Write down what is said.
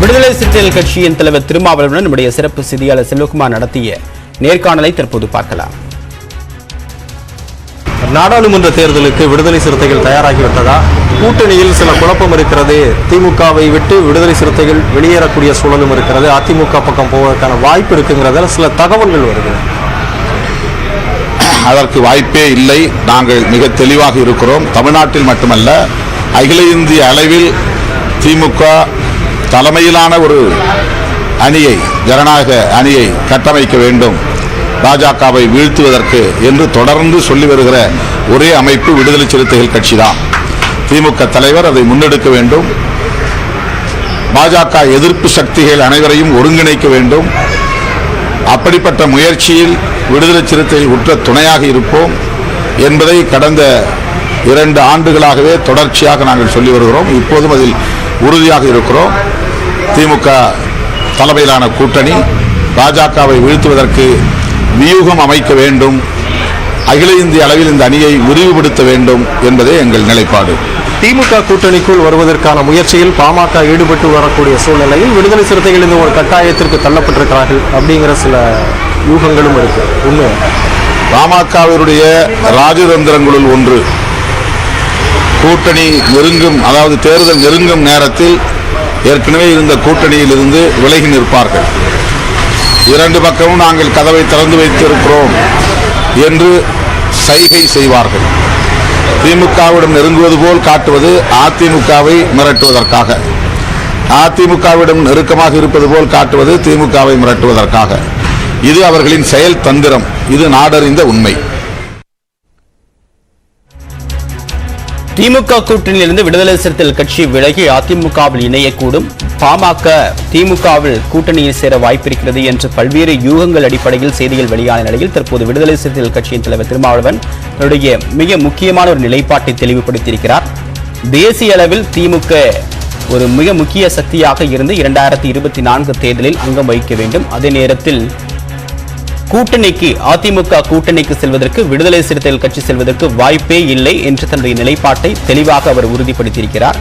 விடுதலை சிறுத்தைகள் கட்சியின் தலைவர் திருமாவளவனுடன் நம்முடைய சிறப்பு செய்தியாளர் செல்வகுமார் நடத்திய நேர்காணலை தற்போது பார்க்கலாம். நாடாளுமன்ற தேர்தலுக்கு விடுதலை சிறுத்தைகள் தயாராகிவிட்டதா? கூட்டணியில் சில குழப்பம் இருக்கிறது. திமுகவை விட்டு விடுதலை சிறுத்தைகள் வெளியேறக்கூடிய சூழலும் இருக்கிறது. அதிமுக பக்கம் போவதற்கான வாய்ப்பு இருக்குங்கிறதால சில தகவல்கள் வருகிறது. அதற்கு வாய்ப்பே இல்லை. நாங்கள் மிக தெளிவாக இருக்கிறோம். தமிழ்நாட்டில் மட்டுமல்ல, அகில இந்திய அளவில் திமுக தலைமையிலான ஒரு அணியை, ஜனநாயக அணியை கட்டமைக்க வேண்டும், பாஜகவை வீழ்த்துவதற்கு என்று தொடர்ந்து சொல்லி வருகிற ஒரே அமைப்பு விடுதலை சிறுத்தைகள் கட்சி தான். திமுக தலைவர் அதை முன்னெடுக்க வேண்டும். பாஜக எதிர்ப்பு சக்திகள் அனைவரையும் ஒருங்கிணைக்க வேண்டும். அப்படிப்பட்ட முயற்சியில் விடுதலை சிறுத்தைகள் உற்ற துணையாக இருப்போம் என்பதை கடந்த 2 ஆண்டுகளாகவே தொடர்ச்சியாக நாங்கள் சொல்லி வருகிறோம். இப்போதும் அதில் உறுதியாக இருக்கிறோம். திமுக தலைமையிலான கூட்டணி பாஜகவை வீழ்த்துவதற்கு வியூகம் அமைக்க வேண்டும், அகில இந்திய அளவில் இந்த அணியை விரிவுபடுத்த வேண்டும் என்பதே எங்கள் நிலைப்பாடு. திமுக கூட்டணிக்குள் வருவதற்கான முயற்சியில் பாமக ஈடுபட்டு வரக்கூடிய சூழ்நிலையில் விடுதலை சிறுத்தைகள் இந்த ஒரு கட்டாயத்திற்கு தள்ளப்பட்டிருக்கிறார்கள் அப்படிங்கிற சில யூகங்களும் இருக்கு. உண்மை, பாமகவினுடைய ராஜதந்திரங்களுள் ஒன்று, கூட்டணி நெருங்கும், அதாவது தேர்தல் நெருங்கும் நேரத்தில் ஏற்கனவே இருந்த கூட்டணியில் இருந்து விலகி நிற்பார்கள். 2 பக்கமும் நாங்கள் கதவை திறந்து வைத்திருக்கிறோம் என்று சைகை செய்வார்கள். திமுகவிடம் நெருங்குவது போல் காட்டுவது அதிமுகவை மிரட்டுவதற்காக, அதிமுகவிடம் நெருக்கமாக இருப்பது போல் காட்டுவது திமுகவை மிரட்டுவதற்காக. இது அவர்களின் செயல் தந்திரம். இது நாடறிந்த உண்மை. திமுக கூட்டணியிலிருந்து விடுதலை சிறுத்தைகள் கட்சி விலகி அதிமுகவில் இணையக்கூடும், பாமக திமுகவில் கூட்டணியில் சேர வாய்ப்பிருக்கிறது என்று பல்வேறு யூகங்கள் அடிப்படையில் செய்திகள் வெளியான நிலையில் தற்போது விடுதலை சிறுத்தைகள் கட்சியின் தலைவர் திருமாவளவன் தன்னுடைய மிக முக்கியமான ஒரு நிலைப்பாட்டை தெளிவுபடுத்தியிருக்கிறார். தேசிய அளவில் திமுக ஒரு மிக முக்கிய சக்தியாக இருந்து 2024 தேர்தலில் அங்கம் வகிக்க வேண்டும். அதே நேரத்தில் கூட்டணிக்கு, அதிமுக கூட்டணிக்கு செல்வதற்கு விடுதலை சிறுத்தைகள் கட்சி செல்வதற்கு வாய்ப்பே இல்லை என்று தன்னுடைய நிலைப்பாட்டை தெளிவாக அவர் உறுதிப்படுத்தியிருக்கிறார்.